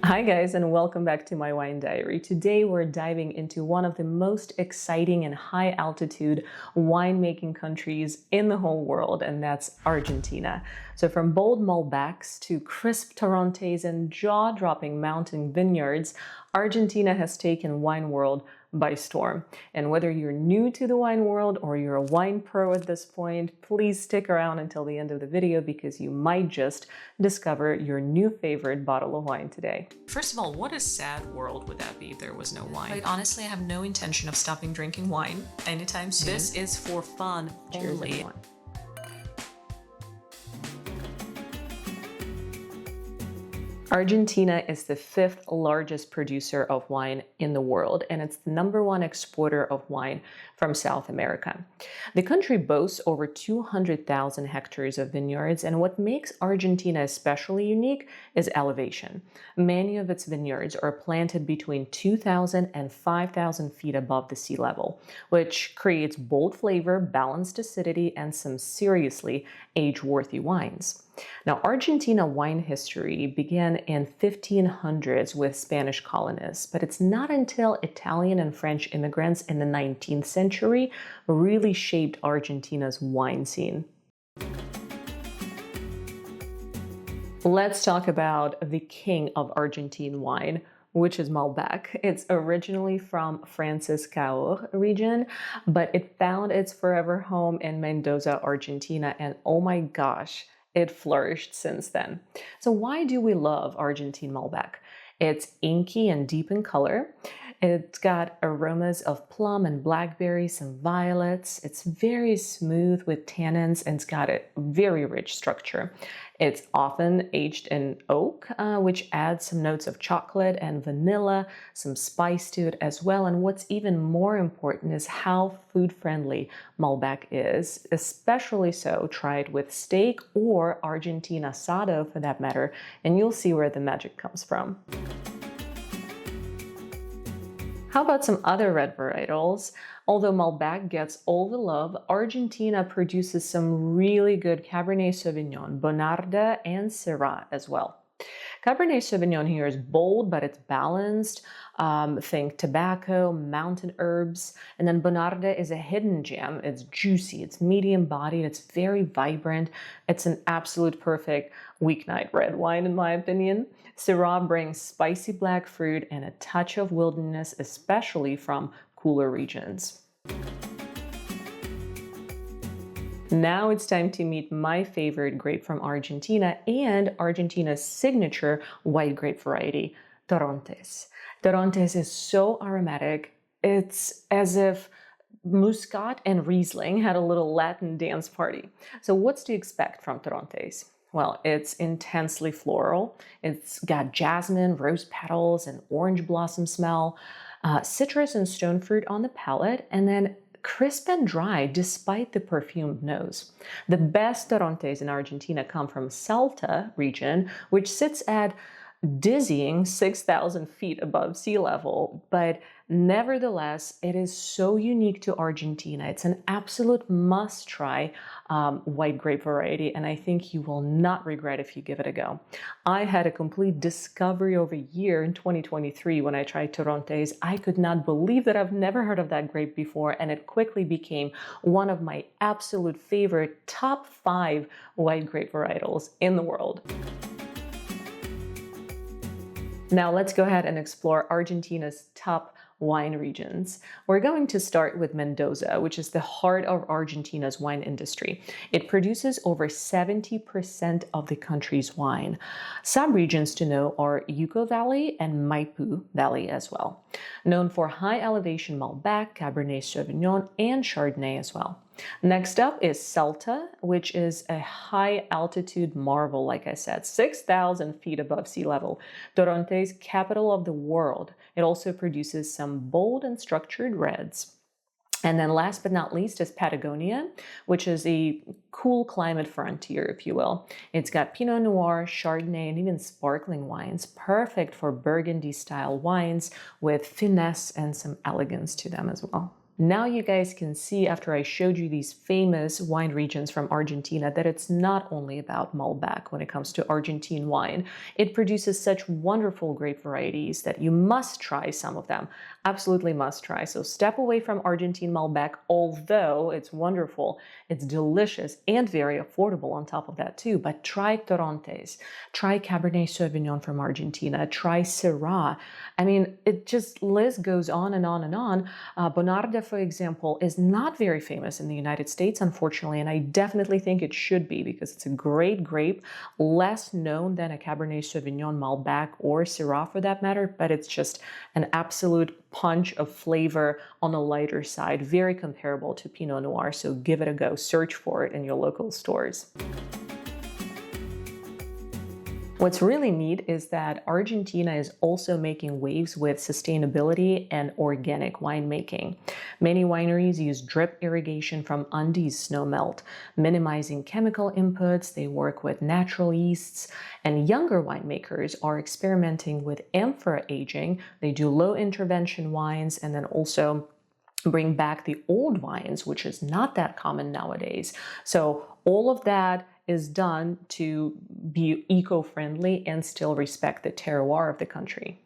Hi guys, and welcome back to my wine diary. Today we're diving into one of the most exciting and high altitude winemaking countries in the whole world, and that's Argentina. So from bold Malbecs to crisp Torrontés and jaw-dropping mountain vineyards, Argentina has taken wine world by storm. And whether you're new to the wine world or you're a wine pro at this point, please stick around until the end of the video because you might just discover your new favorite bottle of wine today. First of all, what a sad world would that be if there was no wine? Quite honestly, I have no intention of stopping drinking wine anytime soon. This is for fun only. Argentina is the fifth largest producer of wine in the world, and it's the #1 exporter of wine from South America. The country boasts over 200,000 hectares of vineyards, and what makes Argentina especially unique is elevation. Many of its vineyards are planted between 2,000 and 5,000 feet above the sea level, which creates bold flavor, balanced acidity, and some seriously age-worthy wines. Now, Argentina wine history began in 1500s with Spanish colonists, but it's not until Italian and French immigrants in the 19th century really shaped Argentina's wine scene. Let's talk about the king of Argentine wine, which is Malbec. It's originally from France's Cahors region, but it found its forever home in Mendoza, Argentina, and oh my gosh, it flourished since then. So why do we love Argentine Malbec? It's inky and deep in color. It's got aromas of plum and blackberry, some violets. It's very smooth with tannins, and it's got a very rich structure. It's often aged in oak, which adds some notes of chocolate and vanilla, some spice to it as well. And what's even more important is how food-friendly Malbec is, especially so tried with steak or Argentine asado for that matter, and you'll see where the magic comes from. How about some other red varietals? Although Malbec gets all the love, Argentina produces some really good Cabernet Sauvignon, Bonarda, and Syrah as well. Cabernet Sauvignon here is bold, but it's balanced. Think tobacco, mountain herbs. And then Bonarda is a hidden gem. It's juicy, it's medium bodied, it's very vibrant. It's an absolute perfect weeknight red wine, in my opinion. Syrah brings spicy black fruit and a touch of wilderness, especially from cooler regions. Now it's time to meet my favorite grape from Argentina and Argentina's signature white grape variety, Torrontés. Torrontés is so aromatic, it's as if Muscat and Riesling had a little Latin dance party. So what's to expect from Torrontés? Well, it's intensely floral. It's got jasmine, rose petals, and orange blossom smell, citrus and stone fruit on the palate, and then crisp and dry despite the perfumed nose. The best Torrontés in Argentina come from Salta region, which sits at dizzying 6,000 feet above sea level, but nevertheless, it is so unique to Argentina. It's an absolute must-try white grape variety, and I think you will not regret if you give it a go. I had a complete discovery of a year in 2023 when I tried Torrontés. I could not believe that I've never heard of that grape before, and it quickly became one of my absolute favorite top 5 white grape varietals in the world. Now let's go ahead and explore Argentina's top wine regions. We're going to start with Mendoza, which is the heart of Argentina's wine industry. It produces over 70% of the country's wine. Sub-regions to know are Yuco Valley and Maipú Valley as well. Known for high elevation Malbec, Cabernet Sauvignon, and Chardonnay as well. Next up is Salta, which is a high altitude marvel, like I said, 6,000 feet above sea level. Torrontés, capital of the world. It also produces some bold and structured reds. And then last but not least is Patagonia, which is a cool climate frontier, if you will. It's got Pinot Noir, Chardonnay, and even sparkling wines, perfect for Burgundy-style wines with finesse and some elegance to them as well. Now you guys can see after I showed you these famous wine regions from Argentina that it's not only about Malbec when it comes to Argentine wine. It produces such wonderful grape varieties that you must try some of them. Absolutely must try. So step away from Argentine Malbec, although it's wonderful, it's delicious and very affordable on top of that too. But try Torrontés, try Cabernet Sauvignon from Argentina, try Syrah. I mean, it just list goes on and on and on. Bonarda, for example, is not very famous in the United States, unfortunately, and I definitely think it should be because it's a great grape, less known than a Cabernet Sauvignon, Malbec, or Syrah for that matter, but it's just an absolute punch of flavor on the lighter side, very comparable to Pinot Noir, so give it a go. Search for it in your local stores. What's really neat is that Argentina is also making waves with sustainability and organic winemaking. Many wineries use drip irrigation from Andes snowmelt, minimizing chemical inputs. They work with natural yeasts, and younger winemakers are experimenting with amphora aging. They do low intervention wines and then also bring back the old wines, which is not that common nowadays. So all of that is done to be eco-friendly and still respect the terroir of the country.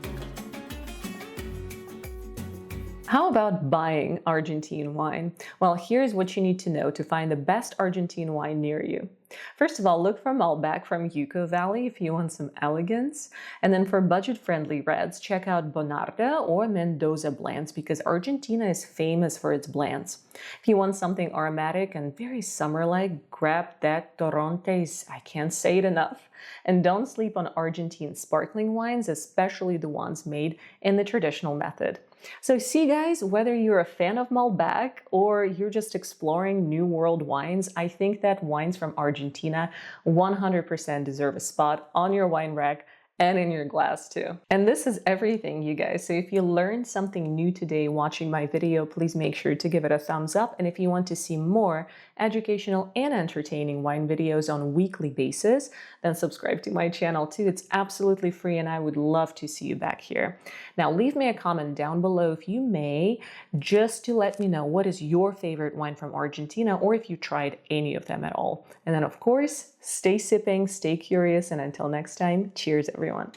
How about buying Argentine wine? Well, here's what you need to know to find the best Argentine wine near you. First of all, look for Malbec from Yucca Valley if you want some elegance. And then for budget-friendly reds, check out Bonarda or Mendoza blends because Argentina is famous for its blends. If you want something aromatic and very summer-like, grab that Torrontés. I can't say it enough. And don't sleep on Argentine sparkling wines, especially the ones made in the traditional method. So see guys, whether you're a fan of Malbec or you're just exploring new world wines, I think that wines from Argentina 100% deserve a spot on your wine rack and in your glass too. And this is everything, you guys. So if you learned something new today watching my video, please make sure to give it a thumbs up. And if you want to see more educational and entertaining wine videos on a weekly basis, then subscribe to my channel too. It's absolutely free and I would love to see you back here. Now leave me a comment down below if you may, just to let me know what is your favorite wine from Argentina or if you tried any of them at all. And then of course, stay sipping, stay curious, and until next time, cheers everyone.